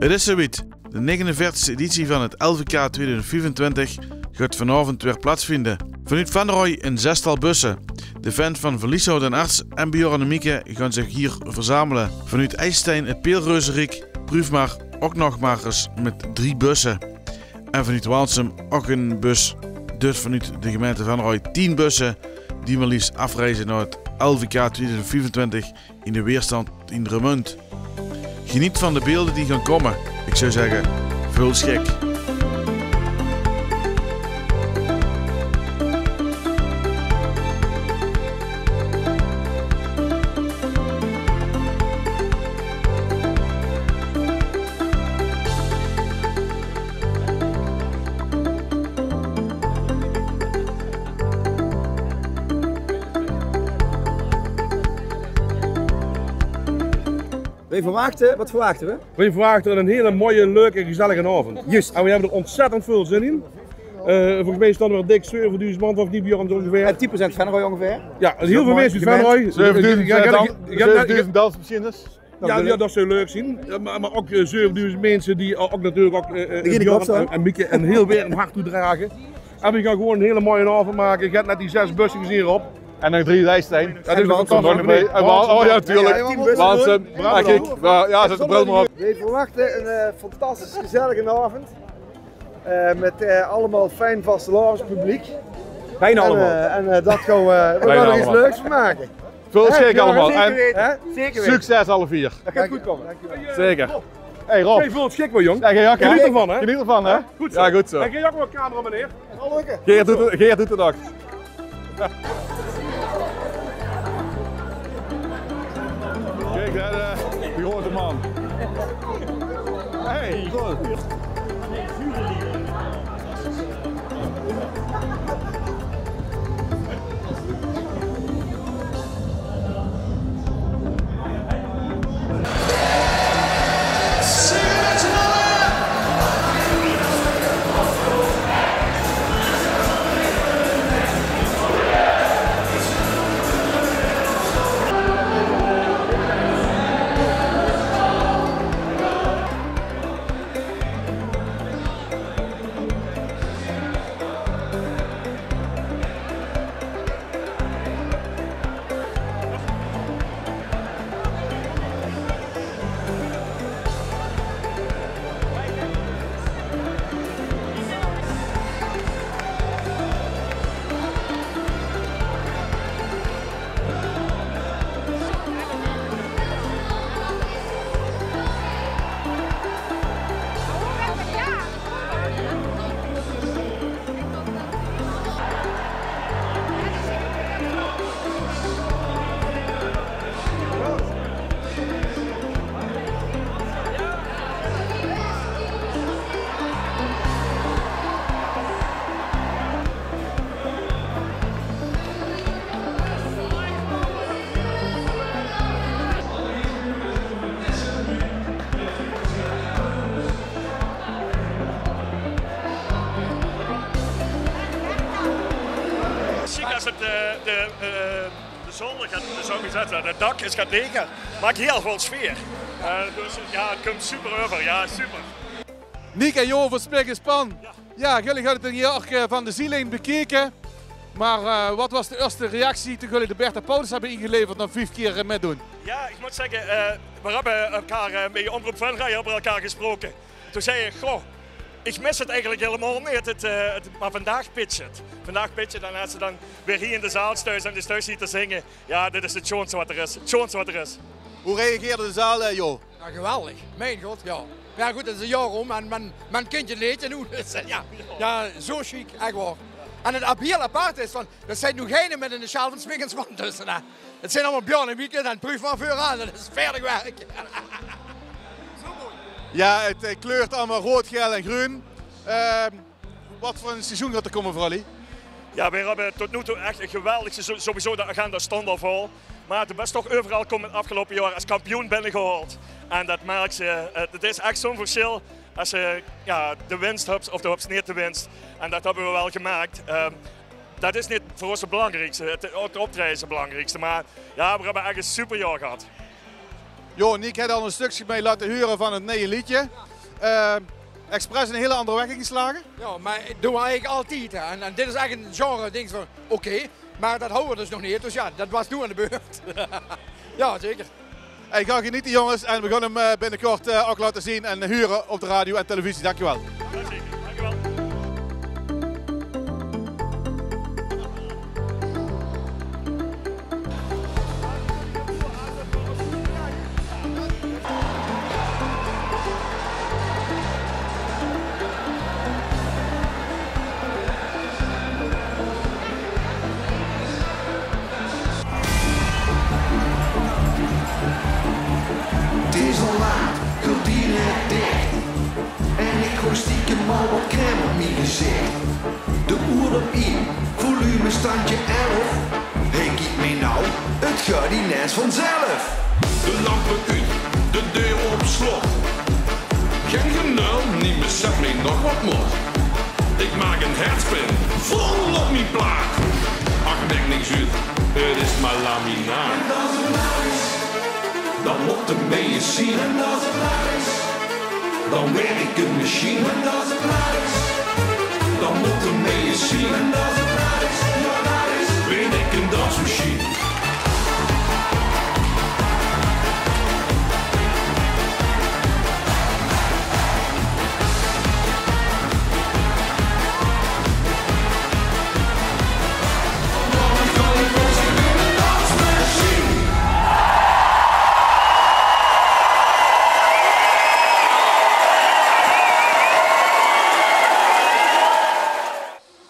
Het is zoiets. De 49e editie van het LVK 2025 gaat vanavond weer plaatsvinden. Vanuit Van Rooij in 6-tal bussen. De fans van Verlieshout en Arts en Bjorn en Mieke gaan zich hier verzamelen. Vanuit IJsstein het Peelreuzenriek, Proefmar ook nog maar eens met 3 bussen. En vanuit Walsum ook een bus. Dus vanuit de gemeente Van Rooij 10 bussen die maar liefst afreizen naar het LVK 2025 in de weerstand in Remund. Geniet van de beelden die gaan komen. Ik zou zeggen, veel schik. Wat verwachten we? We verwachten een hele mooie, leuke en gezellige avond. Juist. En we hebben er ontzettend veel zin in. Volgens mij staan er wel dik 7000 man of niet, Bjorn, ongeveer. En 10% Van Rooij ongeveer? Ja, heel veel mensen uit Van Rooij. 7000 dansmachines. Ja, dat zou leuk zien. Maar ook 7000 mensen die ook natuurlijk ook Bjorn en Mieke een heel weer een hart toedragen. En we gaan gewoon een hele mooie avond maken. Je hebt net die 6 bussen hier op. En nog 3 lijsttijn. Ja, dus dat komt nog mee. Oh ja, natuurlijk. Walsum. Kijk, ja, zet de bril maar op. We verwachten een fantastisch gezellige avond. Met allemaal fijn vastelavondspubliek. Bijna allemaal. En dat gaan we er iets leuks van maken. Veel schik allemaal. En zeker succes alle 4. Dat gaat goed komen. Zeker. Hey Rob. Hey, veel schik wel, jong. Ja, Geniet ervan, hè? Geniet ervan, hè? Goed zo. Ja, goed zo. En geef je ook wel camera, meneer? Geert doet het ook. Kijk, die hoort de man. Hey, goed. Als het de zolder gaat, zo gezet, het dak is gaat tegen, maakt heel veel sfeer. Dus ja, het komt super over, ja super. Niek en Jo van Spiegerspan. Ja, jullie hebben het hier ook van de zielijn bekeken. Maar wat was de eerste reactie toen jullie de Bertha Paulus hebben ingeleverd na 5 keer meedoen? Ja, ik moet zeggen, we hebben elkaar bij Omroep Van Rooij hebben elkaar gesproken. Toen zei je, goh, ik mis het eigenlijk helemaal niet, maar vandaag pitch het. Vandaag pitch het en als ze dan weer hier in de zaal thuis en dus thuis ziet te zingen, ja, dit is het schoonste wat er is. Het schoonste wat er is. Hoe reageerde de zaal, Jo? Ja, geweldig, mijn god, ja. Ja goed, het is een jaar om en men kent je leed en hoe. Ja, zo chic, echt waar. En het heel apart is, van, er zijn nog geen met een sjaal van Spiegerspan tussen. Hè. Het zijn allemaal Bjorn en Mieke en Proefmar vooraan, dat is verder werk. Zo mooi. Ja, het kleurt allemaal rood, geel en groen. Wat voor een seizoen gaat er komen voor jullie? Ja, we hebben tot nu toe echt een geweldig seizoen. Sowieso de agenda stond al vol. Maar het is toch overal komen het afgelopen jaar als kampioen binnengehaald. En dat maakt ze, het is echt zo'n verschil als je de winst hebt of de niet de winst. En dat hebben we wel gemaakt. Dat is niet voor ons het belangrijkste. Het optreden is het belangrijkste. Maar ja, we hebben echt een super jaar gehad. Jo, Niek had al een stukje mee laten huren van het nieuwe liedje. expres een hele andere weg ingeslagen? Ja, maar dat doen we eigenlijk altijd. Hè. En dit is echt een genre ding van oké, maar dat houden we dus nog niet. Dus ja, dat was nu aan de beurt. Ja, zeker. Hey, ga genieten jongens en we gaan hem binnenkort ook laten zien en huren op de radio en televisie. Dankjewel. Ja, zeker. Dankjewel. Stiekem al wat crème op mijn gezicht. De oer op 1, volume standje 11. Hey, kijk me nou, het gaat ineens vanzelf. De lampen uit, de deur op slot. Geen genul, niet besef me nog wat mot. Ik maak een headspin, vol op mijn plaat. Ach, denk niks uit, het is maar laminaat. En als het nou is, dan moet de mee zien. En als het nou is, dan werk ik een machine. En als het klaar is, dan moet er mee zien. En als het klaar is, ja daar is, ben ik een dansmachine.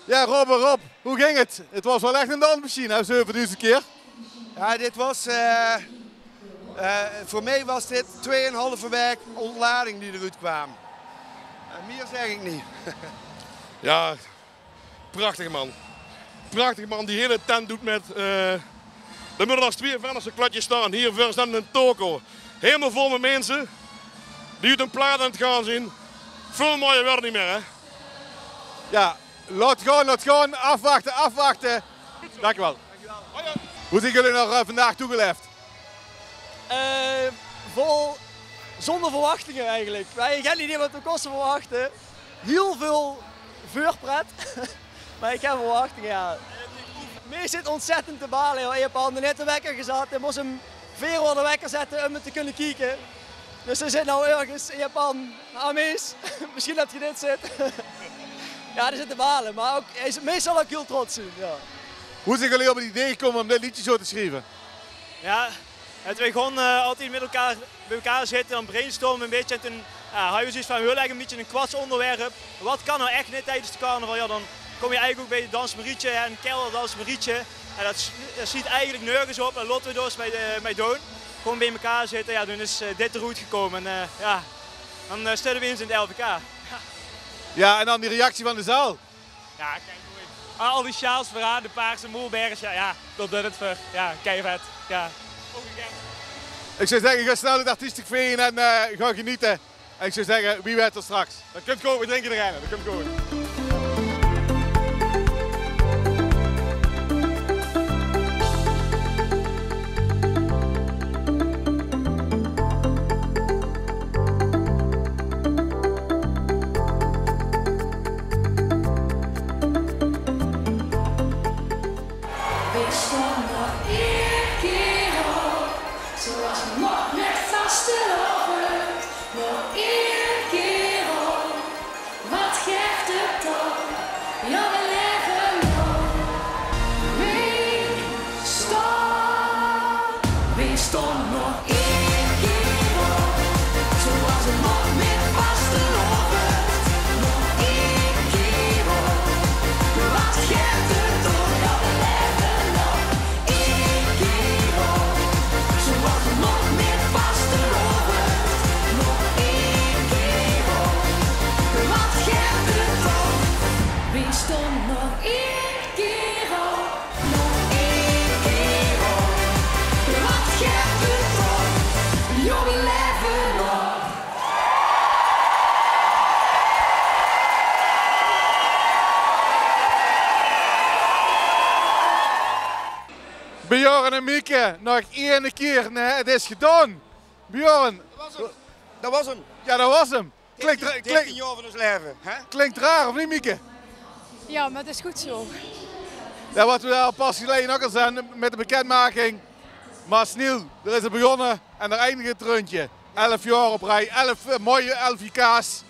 Ja, Rob, hoe ging het? Het was wel echt een dansmachine, hè, 7000 keer. Ja, dit was, voor mij was dit 2,5 week ontlading die eruit kwam. Meer zeg ik niet. Ja, prachtig man. Prachtig man, die hele tent doet met... Er moeten als 2 Vennerse kladjes staan. Hier voor staan een toko. Helemaal vol met mensen die uit een plaat aan het gaan zien. Veel mooier wordt niet meer, hè? Ja, laat gaan, afwachten. Dankjewel. Hoe zijn jullie er vandaag toegeleefd? Zonder verwachtingen eigenlijk. Ik heb niet idee wat de kosten verwachten. Heel veel vuurpret, maar ik heb verwachtingen, ja. Mij zit ontzettend te balen, joh. Ik heb al net de wekker gezet en moest hem 4 uur de wekker zetten om het te kunnen kijken. Dus er zit nou ergens in Japan, Amees, misschien dat je dit zit. Ja, die zit te balen, maar ook, hij is meestal ook heel trots zijn. Ja. Hoe zijn jullie op het idee gekomen om dit liedje zo te schrijven? Ja, het we gewoon altijd met elkaar bij elkaar zitten en brainstormen een beetje. En toen hadden we zoiets van, we willen eigenlijk een beetje een kwartsonderwerp. Wat kan nou echt niet tijdens de carnaval? Ja, dan kom je eigenlijk ook bij het Dans Marietje en Kelder Dans Marietje. En dat ziet eigenlijk nergens op en laten we dus bij doen. Gewoon bij elkaar zitten, ja, toen is dit er goed gekomen. En ja, dan stellen we eens in het LVK. Ja, en dan die reactie van de zaal. Ja, kijk mooi. Al die sjaals vooraan, de paarse moelbergers, ja, dat doet het voor. Ja, keivet. Ja. Ik zou zeggen, ga snel het artistiek veen en ga genieten. En ik zou zeggen, wie weet er straks. Dan kunt komen, we drinken erin. Dat kunt komen. Bjorn en Mieke, nog 1 keer, nee, het is gedaan. Bjorn. Dat was hem. Ja, dat was hem. 13 jaar van ons leven. Hè? Klinkt raar, of niet, Mieke? Ja, maar dat is goed zo. Ja, wat we daar pas geleden ook al zijn met de bekendmaking. Maasniel, er is het begonnen en er eindigt het rondje. 11 jaar op rij, 11 mooie 11 JK's.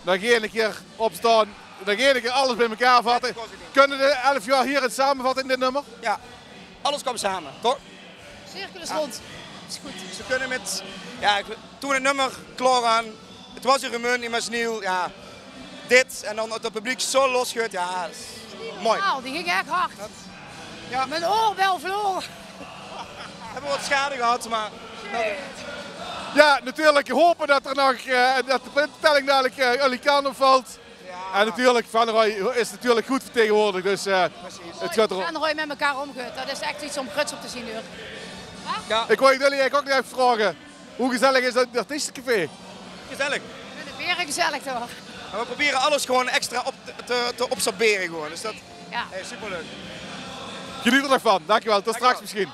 Dan ga je een keer opstaan, dan ga je een keer alles bij elkaar vatten. Kunnen de 11 jaar hier het samenvatten in dit nummer? Ja, alles komt samen, toch? Cirkel is rond. Is goed. Ze kunnen met, ja, toen het nummer klaar aan, het was een remun in Maasniel, ja. Dit en dan het publiek zo losgeut, ja, dat is mooi. Normaal, die ging echt hard. Ja. Mijn oor wel verloren. We hebben wat schade gehad, maar... Ja, natuurlijk hopen dat er nog dat de puntentelling dadelijk jullie kant opvalt. Ja. En natuurlijk, Van der Roy is natuurlijk goed vertegenwoordigd, dus het gaat erop. Van der Roy met elkaar omgeut, dat is echt iets om gruts op te zien hoor. Ja. Ik wil jullie eigenlijk ook nog even vragen, hoe gezellig is dat artiestencafé? Gezellig. Ik vind het weer gezellig toch? En we proberen alles gewoon extra te absorberen gewoon, dus dat ja. Superleuk. Geniet er nog van, dankjewel, tot straks misschien.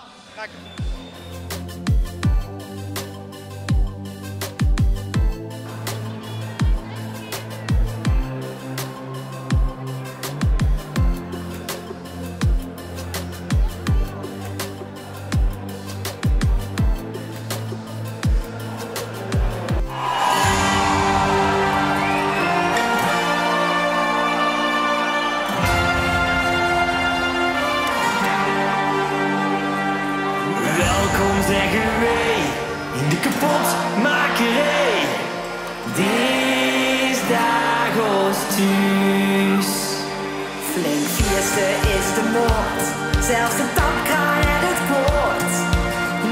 Flink feesten is de moord, zelfs de tapkraan en het poort.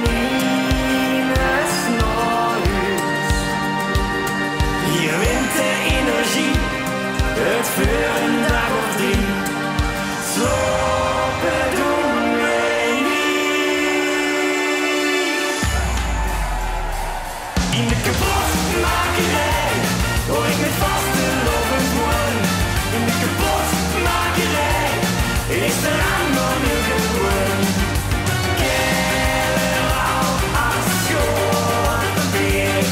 Niemand naar huis. Hier wint de energie, het voor een dag of 3. Slopen doen we niet. In de kapotmakerij hoor ik met vaste lovend woon. In de kapotmakerij is er aan nu gewoon. Kerel als schoorbeer.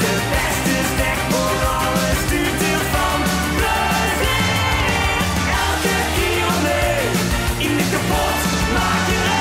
De beste stekbol, alles stuurt ervan. Plezier, elke keer mee. In de kapotmakerij.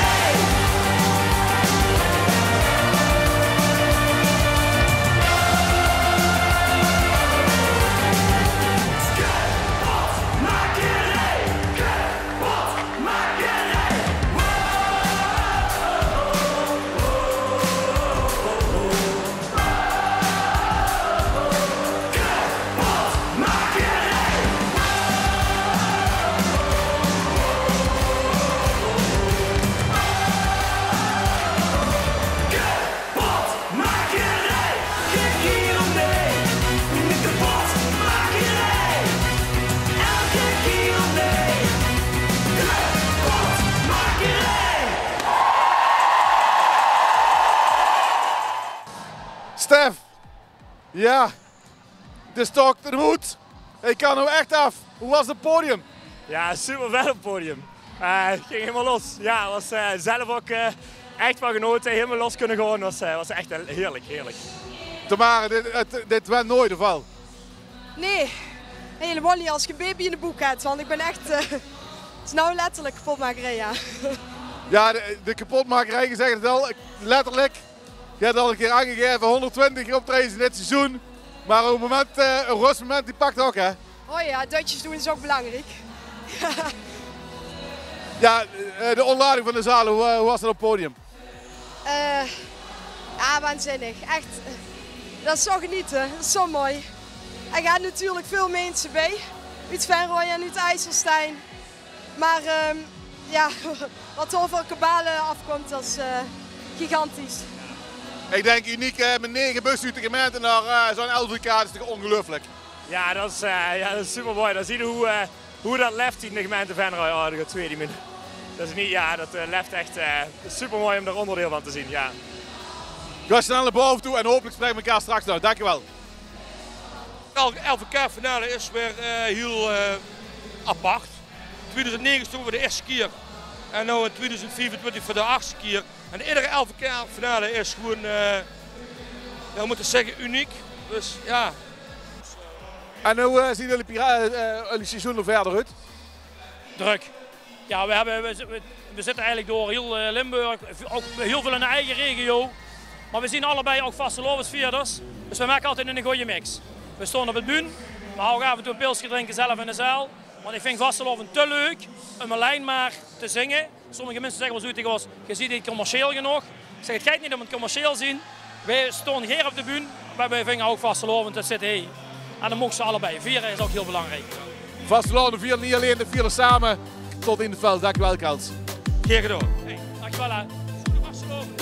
Stef, ja, de stok de moed. Ik kan hem echt af. Hoe was het podium? Ja, super vet op het podium. Het ging helemaal los. Ja, was zelf ook echt van genoten. Helemaal los kunnen gaan. Was echt heerlijk, heerlijk. Tamara, dit went nooit of wel? Nee, helemaal niet als je een baby in de boek hebt. Want ik ben echt, het is nou letterlijk kapotmakerij, ja. Ja, de kapotmakerij, je zegt het wel, letterlijk. Je hebt al een keer aangegeven, 120 optredens in dit seizoen. Maar op het moment, een rustmoment, die pakt ook, hè? Oh ja, dutjes doen is ook belangrijk. Ja, de ontlading van de zaal, hoe was het op het podium? Ja, waanzinnig. Echt, dat is zo genieten. Dat is zo mooi. Er gaan natuurlijk veel mensen bij. Uit Venrooy en uit IJsselstein. Maar ja, wat er over kabalen afkomt, dat is gigantisch. Ik denk uniek met 9 bussen uit de gemeente naar zo'n LVK, dat is toch ongelooflijk? Ja, dat is super mooi. Dan zie je hoe dat left in de gemeente Venrooy aardig op tweede minuut. Dat is niet, ja, dat left echt super mooi om er onderdeel van te zien. Ja. Ga snel naar boven toe en hopelijk spreken we elkaar straks nog. Dankjewel. De LVK finale is weer heel apart. 2009 stonden we de eerste keer en nu in 2024 voor de 8e keer. En iedere LVK finale is gewoon, we moeten zeggen, uniek. Dus ja, En hoe zien jullie seizoen er verder uit? Druk. Ja, we zitten eigenlijk door heel Limburg, ook heel veel in de eigen regio. Maar we zien allebei ook vastelovensvierders. Dus we maken altijd een goede mix. We staan op het buin, we houden af en toe een pilsje drinken zelf in de zaal. Want ik vind vasteloven te leuk om alleen maar te zingen. Sommige mensen zeggen wel zo tegen ons, je ziet het commercieel genoeg. Ik zeg, het gaat niet om het commercieel zien. Wij staan hier op de buin, maar wij vinden ook vasteloven te zitten. Hey. En dan mogen ze allebei. Vieren is ook heel belangrijk. Vasteloven vieren niet alleen, de vieren samen tot in het veld. Dank u wel, Kels. Geen gedaan. Hey, dankjewel hè. Vasteloven.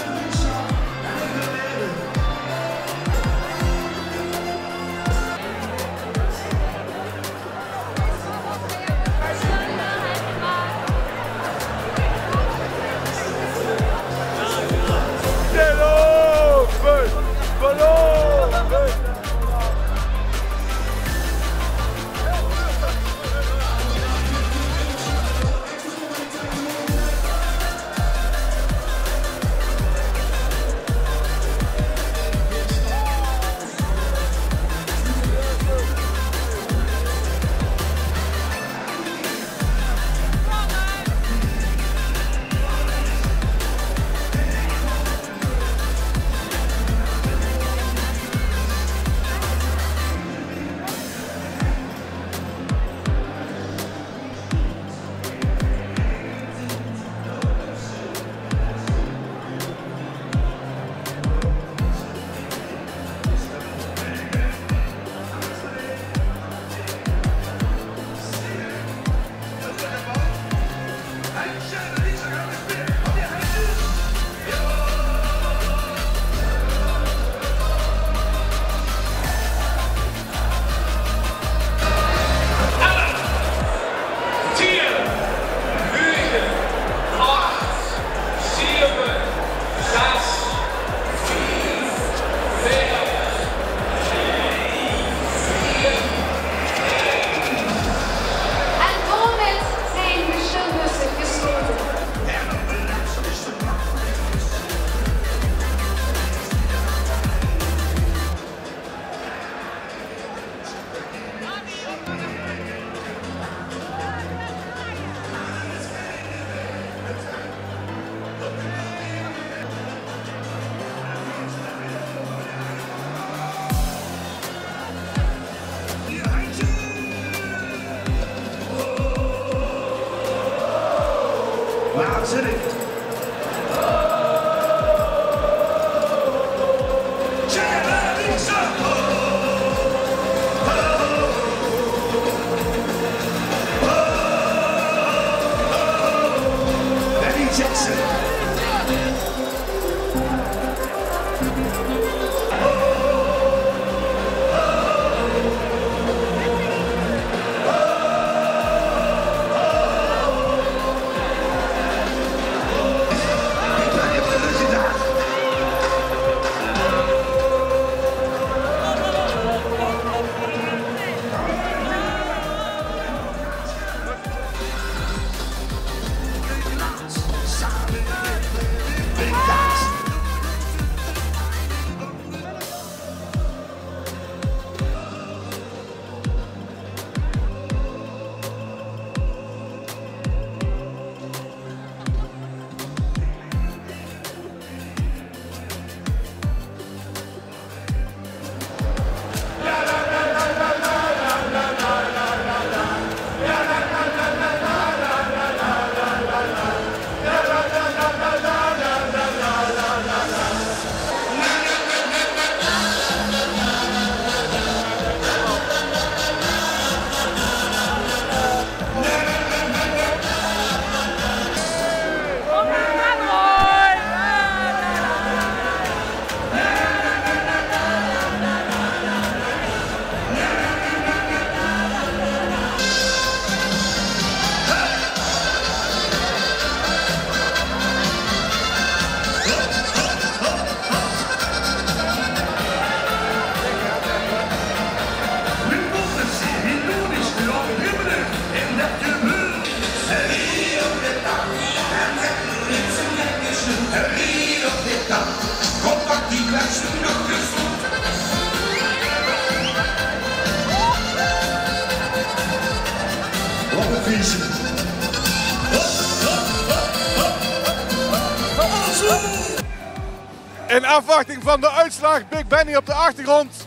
In afwachting van de uitslag, Big Benny op de achtergrond.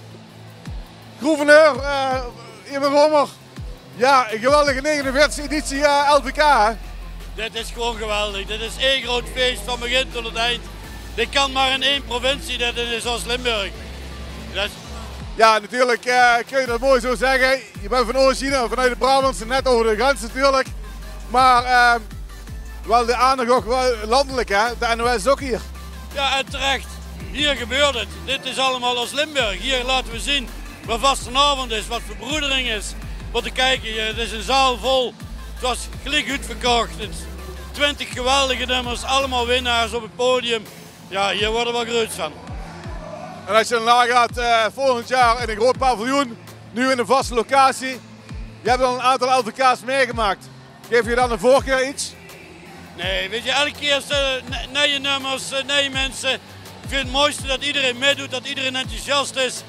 Gouverneur, Ivan Romer. Ja, een geweldige 49e editie LVK. Hè? Dit is gewoon geweldig. Dit is één groot feest van begin tot het eind. Dit kan maar in één provincie, dit is als Limburg. Dus... Ja, natuurlijk kun je dat mooi zo zeggen. Je bent van origine, vanuit de Brabantse, net over de grens natuurlijk. Maar wel de aandacht ook wel landelijk, hè? De NOS ook hier. Ja, en terecht. Hier gebeurt het. Dit is allemaal als Limburg. Hier laten we zien wat vastenavond is, wat verbroedering is. Wat te kijken, het is een zaal vol. Het was gelijk goed verkocht. 20 geweldige nummers, allemaal winnaars op het podium. Ja, hier worden we groot van. En als je dan nagaat, volgend jaar in een groot paviljoen, nu in een vaste locatie. Je hebt al een aantal LVK's meegemaakt. Geef je dan een voorkeur iets? Nee, weet je, elke keer nieuwe nummers, nieuwe mensen. Ik vind het mooiste dat iedereen meedoet, dat iedereen enthousiast is.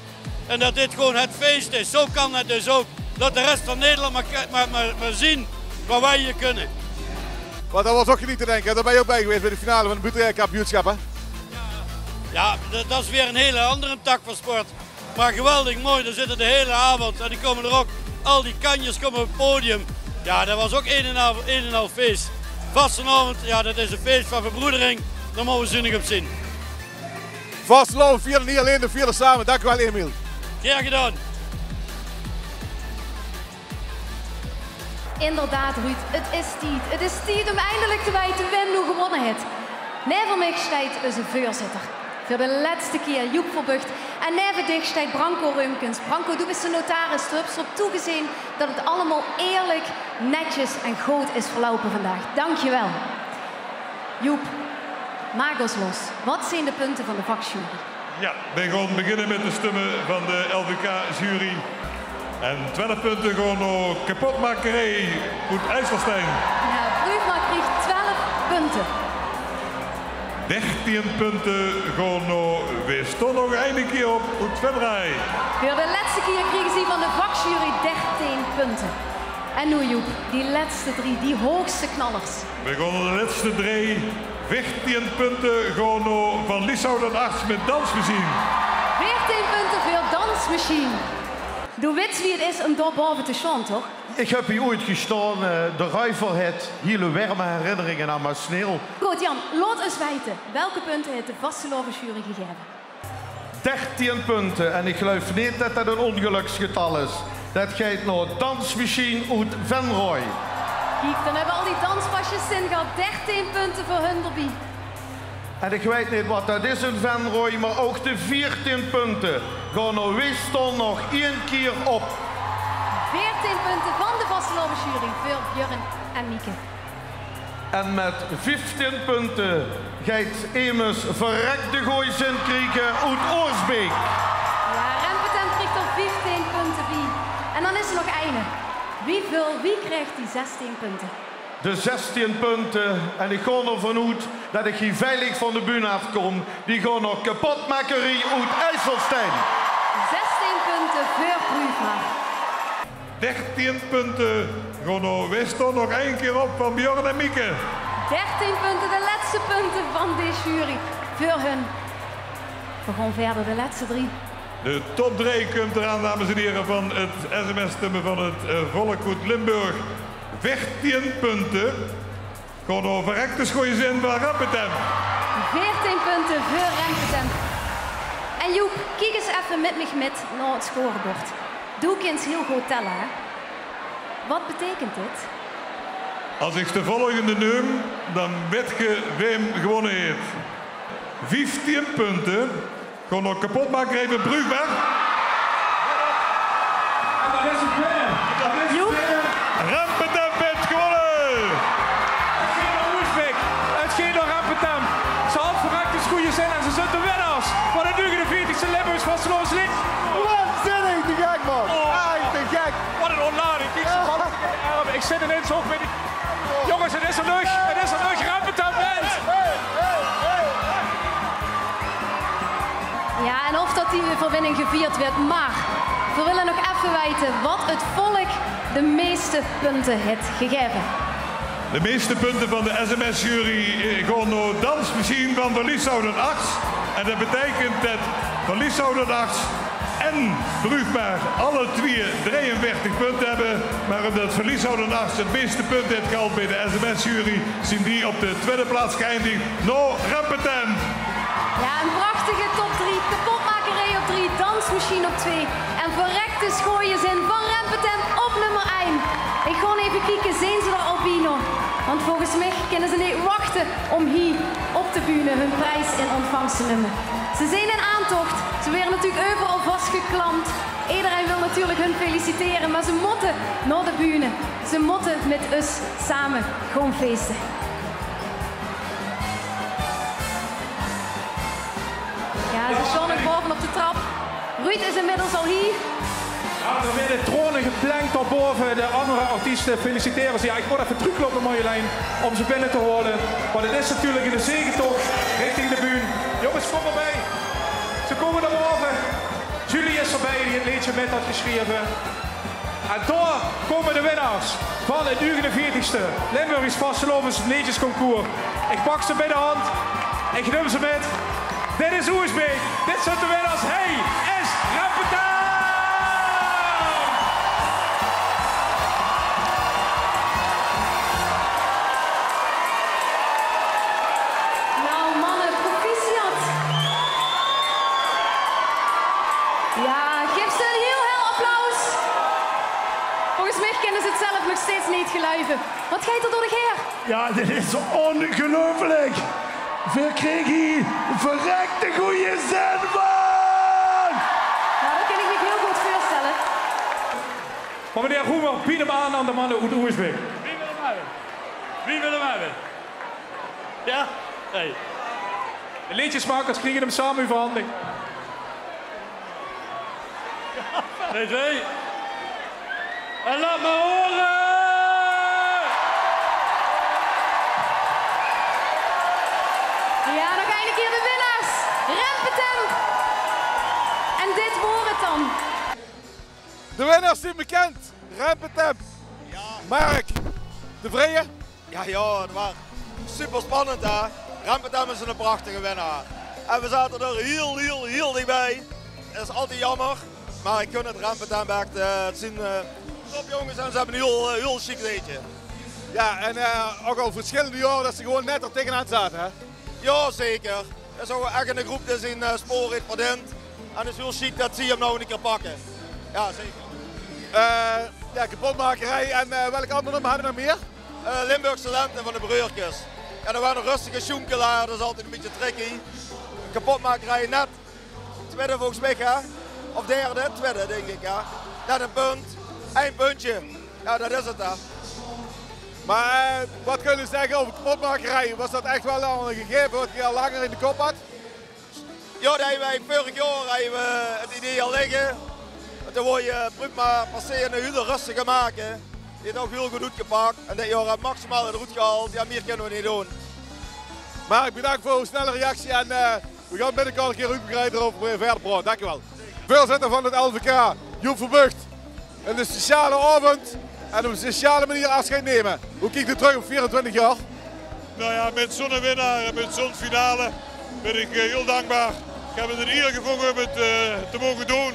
En dat dit gewoon het feest is. Zo kan het dus ook. Laat de rest van Nederland maar zien wat wij hier kunnen. Want dat was ook niet te denken, daar ben je ook bij geweest bij de finale van het Buurtrijkampioenschap, hè? Ja, dat is weer een hele andere tak van sport. Maar geweldig mooi, daar zitten de hele avond. En die komen er ook, al die kanjes komen op het podium. Ja, dat was ook een en al feest. Vastenavond, ja, dat is een feest van verbroedering. Daar mogen we zinnig op zien. Vastenavond vieren niet alleen, de vieren samen. Dank u wel, Emiel. Graag gedaan. Inderdaad, Ruud, het is tijd. Het is tijd om eindelijk te weten wie nu gewonnen heeft. Neben mij staat onze voorzitter. Voor de laatste keer Joep Verbucht. En neben dich staat Branko Rumkens. Branko, du bent de notaris. Du hebt erop toegezien dat het allemaal eerlijk, netjes en goed is verlopen vandaag. Dank je wel. Joep, maak ons los. Wat zijn de punten van de vakjury? Ja, we gaan beginnen met de stemmen van de LVK-jury. En 12 punten gewoon naar kapotmakerij uit IJsselstein. Ja, Brugma kreeg 12 punten. 13 punten gewoon naar Weeston nog een keer op uit Venray. Voor de laatste keer kregen ze van de vakjury 13 punten. En nu Joep, die laatste 3, die hoogste knallers. We gaan naar de laatste 3. 14 punten gewoon naar Van Lieshout en Arts met dansmachine. 14 punten voor dansmachine. Du weet wie het is om daar boven te staan, toch? Ik heb hier ooit gestaan, de Rijver het hele warme herinneringen aan mijn sneeuw. Goed Jan, laat ons weten. Welke punten heeft de vastelovensjury gegeven? 13 punten en ik geloof niet dat dat een ongeluksgetal is. Dat gaat naar dansmachine uit Venray. Kijk, dan hebben al die danspasjes zin gehad. 13 punten voor hun erbij. En ik weet niet wat dat is in Venray, maar ook de 14 punten gaan naar Weeston nog 1 keer op. 14 punten van de vastelovensjury voor Björn en Mieke. En met 15 punten gaat Emus verrekte gooizin krijgen uit Oorsbeek. Ja, Rempetent krijgt er 15 punten bij. En dan is er nog één. Wie krijgt die 16 punten? De 16 punten, en ik ga ervan uit dat ik hier veilig van de bühne afkom, die gaan naar kapotmakerie uit IJsselstein. 16 punten voor Brugma. 13 punten gaan naar Weeston nog 1 keer op van Björn en Mieke. 13 punten, de laatste punten van deze jury voor hun. We gaan verder, de laatste 3. De top 3 komt eraan, dames en heren, van het sms-stemmen van het volk uit Limburg. 14 punten. Gewoon naar verrekte gooizin van Rempetent. 14 punten voor Rempetent. En Joep, kijk eens even met mij met naar het scorebord. Doe ik eens heel goed tellen, hè? Wat betekent dit? Als ik de volgende neem, dan weet je wem gewonnen heeft. 15 punten. Gewoon nog kapot maken even Brugma. Joep. Rempetent heeft gewonnen. Het ging door Rempetent. Ze had verrekt de goede zin en ze zijn de winnaars van de 49e Limburgs van Slooslied. Waanzinnig te gek, man. Echt te gek. Wat een onlading. Ik zit ineens ook met die... Jongens, het is er nog. Het is er nog. Rempetent wint. Ja, en of dat die overwinning gevierd werd, maar we willen nog even weten wat het volk de meeste punten heeft gegeven. De meeste punten van de sms-jury gaan naar dansmachine van Lieshout en Arts. En dat betekent dat verlieshouder en Brugberg alle twee 43 punten hebben. Maar omdat verlieshouder het meeste punten heeft gehaald bij de SMS-jury, zien die op de tweede plaats geëindigd. No Rempetem. Ja, een prachtige top 3. Kapotmakerij op 3. Dansmachine op 2. En verrekte schooien zin van Rempetem op nummer 1. Ik ga even kijken, zijn ze er al bij nog? Want volgens mij kunnen ze niet wachten om hier op de bühne hun prijs in ontvangst te nemen. Ze zijn in aantocht. Ze werden natuurlijk overal vastgeklampt. Iedereen wil natuurlijk hun feliciteren, maar ze moeten naar de bühne. Ze moeten met ons samen gewoon feesten. Ja, ze staan nog boven op de trap. Ruud is inmiddels al hier. Ja, er werden tronen geplankt op boven. De andere artiesten feliciteren ze. Ja, ik word even teruglopen, Marjolein, om ze binnen te horen. Maar het is natuurlijk in de zegentocht richting de bühne. Jongens, kom erbij. Ze komen naar boven. Julie is erbij, die het liedje met had geschreven. En daar komen de winnaars van het 49ste Limburgs Vastelovens Liedjesconcours. Ik pak ze bij de hand. Ik neem ze met. Dit is Oersbeek. Dit zijn de winnaars. Hij is Rempetem! Nou mannen, proficiat. Ja, geef ze een heel applaus. Volgens mij kennen ze het zelf nog steeds niet geluiden. Wat gaat er door de geer? Ja, dit is ongelooflijk. We kregen hier verrekte goede zin van! Nou, dat kan ik me heel goed voorstellen. Maar meneer Roemer, bied hem aan de mannen uit Oersbeek. Wie wil hem hebben? Wie wil hem hebben? Ja? Nee. De liedjesmakers krijgen hem samen in verhandeling. Nee, twee. En laat me horen! Ja, nog eindelijk hier de winnaars. Rempetem. En dit wordt het dan. De winnaars zijn bekend. Rempetem. Ja. Mark. Tevreden? Ja, het was super spannend hè. Rempetem is een prachtige winnaar. En we zaten er heel dichtbij. Dat is altijd jammer. Maar ik gun het Rempetem echt. Het zijn top jongens en ze hebben een heel chic liedje. Ja, en ook al verschillende jaren dat ze gewoon net er tegenaan zaten hè? Ja, zeker. Dat is ook echt een groep die zijn spoor heeft verdiend. En het is heel chic dat ze hem nou een keer pakken. Ja, zeker. Ja, kapotmakerij en welke andere nummer hadden we nog meer? Limburgse Lente van de Breurtjes. Ja, dat waren een rustige schoenkelaar, dat is altijd een beetje tricky. Kapotmakerij net tweede volgens mij, hè? Of derde, tweede denk ik, ja. Net een punt, 1 puntje. Ja, dat is het hè. Maar wat kunnen we zeggen over kapotmakerij? Was dat echt wel al een gegeven wat je al langer in de kop had? Ja, dat hebben wij vorig jaar het idee al liggen. Toen word je prima passeren een hele rustige maken. Die heeft ook heel goed uitgepakt. En dit jaar heb maximaal het roet gehaald. Ja, meer kunnen we niet doen. Maar bedankt voor uw snelle reactie en we gaan binnenkort een keer uitgebreid erover verder praten. Dankjewel. Voorzitter van het LVK, Joep Verbucht. Een speciale avond en op een speciale manier afscheid nemen. Hoe kijkt u terug op 24 jaar? Nou ja, met zo'n winnaar en met zo'n finale ben ik heel dankbaar. Ik heb het een eer gevonden om het te mogen doen.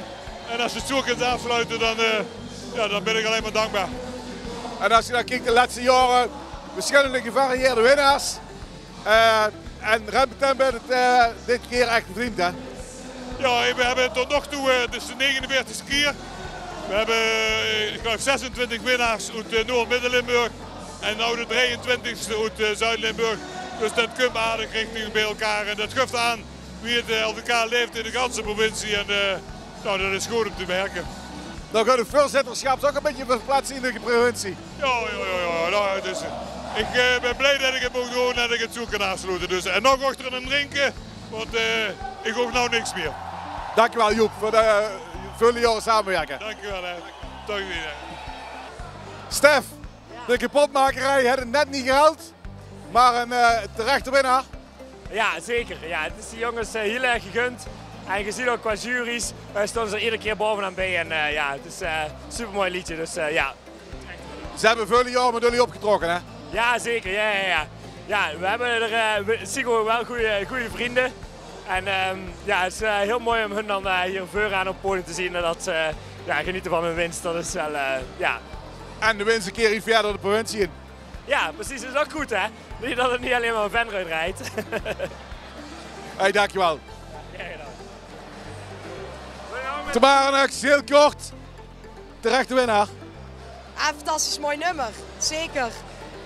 En als je het zo kunt afsluiten, dan ben ik alleen maar dankbaar. En als je dan kijkt de laatste jaren, verschillende gevarieerde winnaars. En Rempetem bent het dit keer echt bevriend, hè? Ja, we hebben tot nog toe, het is de 49ste keer. We hebben, ik geloof, 26 winnaars uit Noord-Midden-Limburg. En nu de 23ste uit Zuid-Limburg. Dus dat komt aardig richting bij elkaar. En dat geeft aan wie het LVK leeft in de ganse provincie. En nou, dat is goed om te merken. Dan gaat het voorzitterschap ook een beetje verplaatsen in de provincie. Ja. Nou, dus, ik ben blij dat ik het mag doen en dat ik het zo kan afsluiten. Dus, en nog achter een drinken, want ik hoef nou niks meer. Dankjewel Joep voor de vele jaren samenwerken. Dankjewel. Dag weer. Stef, de kapotmakerij had het net niet gehaald, maar een terechte winnaar. Ja, zeker. Ja, het is de jongens heel erg gegund. En gezien ook qua juries stonden ze er iedere keer bovenaan bij. En ja, het is een supermooi liedje. Dus ja. Ze hebben vele jaren met jullie opgetrokken, hè? Ja, zeker. Ja. Ja, we hebben er Sigo wel goede vrienden. En ja, het is heel mooi om hun dan hier vooraan op het podium te zien en dat ze genieten van hun winst. Dat is wel, ja. En de winst een keer iets verder de provincie in. Ja, precies. Dat is ook goed, hè? Dat het niet alleen maar een Venray rijdt. Hey, dankjewel. Tamara, heel kort. Terechte winnaar. Een fantastisch mooi nummer, zeker.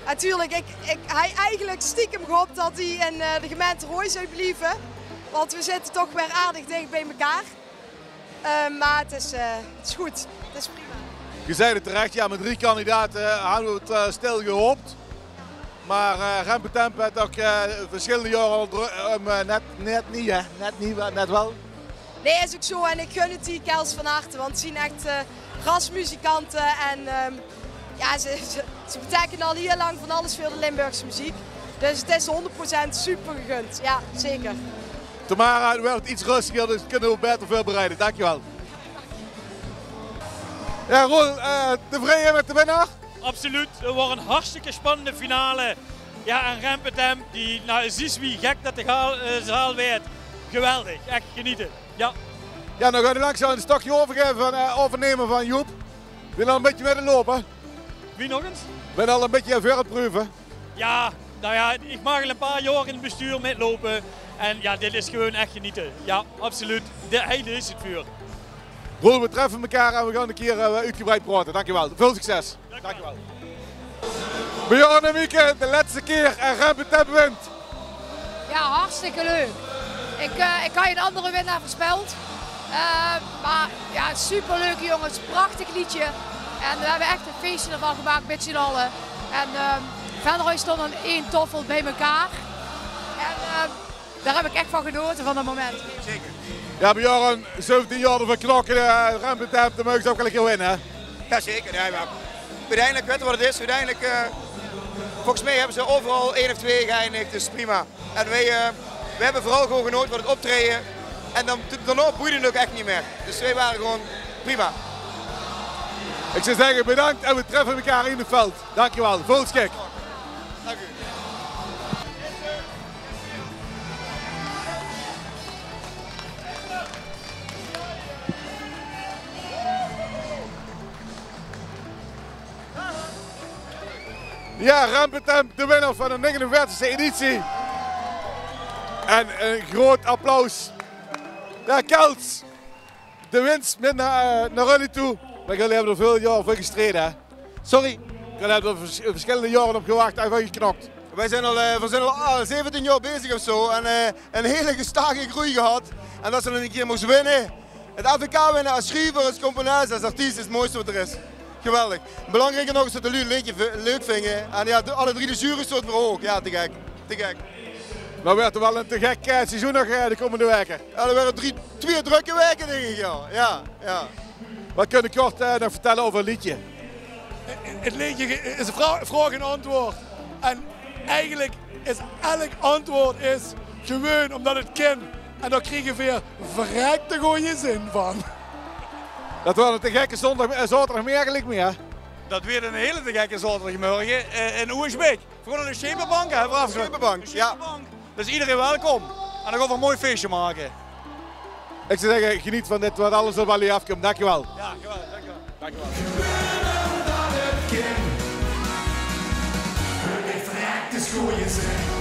Natuurlijk, hij eigenlijk stiekem gehoopt dat hij in de gemeente Rooij zou blijven. Want we zitten toch weer aardig dicht bij elkaar. Maar het is goed, het is prima. Je zei het terecht, ja, met 3 kandidaten hadden we het stil gehoopt. Maar Rempe Tempe heeft ook verschillende jaren net wel. Nee, is ook zo en ik gun het die kerels van harte, want ze zien echt rasmuzikanten en ja, ze betekenen al heel lang van alles voor de Limburgse muziek. Dus het is 100% super gegund, ja zeker. Tamara, het werd iets rustiger, dus kunnen we beter voorbereiden. Dankjewel. Ja, Roel, tevreden met de winnaar? Absoluut, het wordt een hartstikke spannende finale. Ja, en Rempe Tempe, die, nou, zie wie gek dat de zaal werd. Geweldig, echt genieten. Ja. Ja, dan ga je langzaam een stokje overnemen van Joep. Wil je al een beetje met lopen? Wie nog eens? Ben al een beetje ver aan het proeven. Ja, nou ja, ik mag al een paar jaar in het bestuur metlopen. En ja, dit is gewoon echt genieten. Ja, absoluut. Hij is het vuur. Roel, we treffen elkaar en we gaan een keer uitgebreid praten. Dankjewel. Veel succes. Dankjewel. Bjorn en Mieke, de laatste keer en Rempe Tempe wint. Ja, hartstikke leuk. Ik had een andere winnaar voorspeld. Maar ja, superleuke jongens, prachtig liedje. En we hebben echt een feestje ervan gemaakt met z'n allen. En Venray stond aan 1 toffel bij elkaar. En daar heb ik echt van genoten van dat moment. Zeker. Ja, Bjorn, 17 jaar ervan knokken, Rempe Tempe, dan mag je ook wel een keer winnen, hè? Ja, zeker. Ja, maar uiteindelijk, weet je wat het is? Uiteindelijk, volgens mij hebben ze overal 1 of 2 geëindigd, dus prima. En wij hebben vooral gewoon genoten van het optreden. En daarna boeide het ook echt niet meer. Dus wij waren gewoon prima. Ik zou zeggen bedankt en we treffen elkaar in het veld. Dankjewel, veel schik. Dank u. Ja, Rempe Tempe, de winnaar van de 49e editie. En een groot applaus. Ja, Kels, de winst met naar jullie toe. Maar jullie hebben er veel jaar voor gestreden, hè? Sorry? Jullie hebben er verschillende jaren op gewacht en van geknokt. We zijn al 17 jaar bezig of zo en een hele gestage groei gehad. En dat ze dan een keer moesten winnen. Het AVK winnen als schrijver, als componist, als artiest is het mooiste wat er is. Geweldig. Belangrijker nog is dat de jullie het liedje leuk vinden. En ja, alle 3 de jury stoot voor hoog. Ja, te gek. Te gek. Maar werd er wel een te gek seizoen nog de komende weken? Ja, er waren 2 drukke weken denk ik, ja. Ja. Wat kun je kort nog vertellen over het liedje? Het liedje is een vraag en antwoord. En eigenlijk is elk antwoord is gewoon omdat het kan. En daar krijg je weer verrekte goede zin van. Dat wordt een te gekke zaterdagmiddag gelijk meer. Dat weer een hele te gekke zaterdagmorgen in Oersbeek. Voor de Schepenbank, hè? De Schepenbank, ja. Dus iedereen welkom. En dan gaan we een mooi feestje maken. Ik zou zeggen, geniet van dit, wat alles op jullie afkomt. Dankjewel. Ja, dankjewel. Dankjewel. Het verrekte schooien zijn.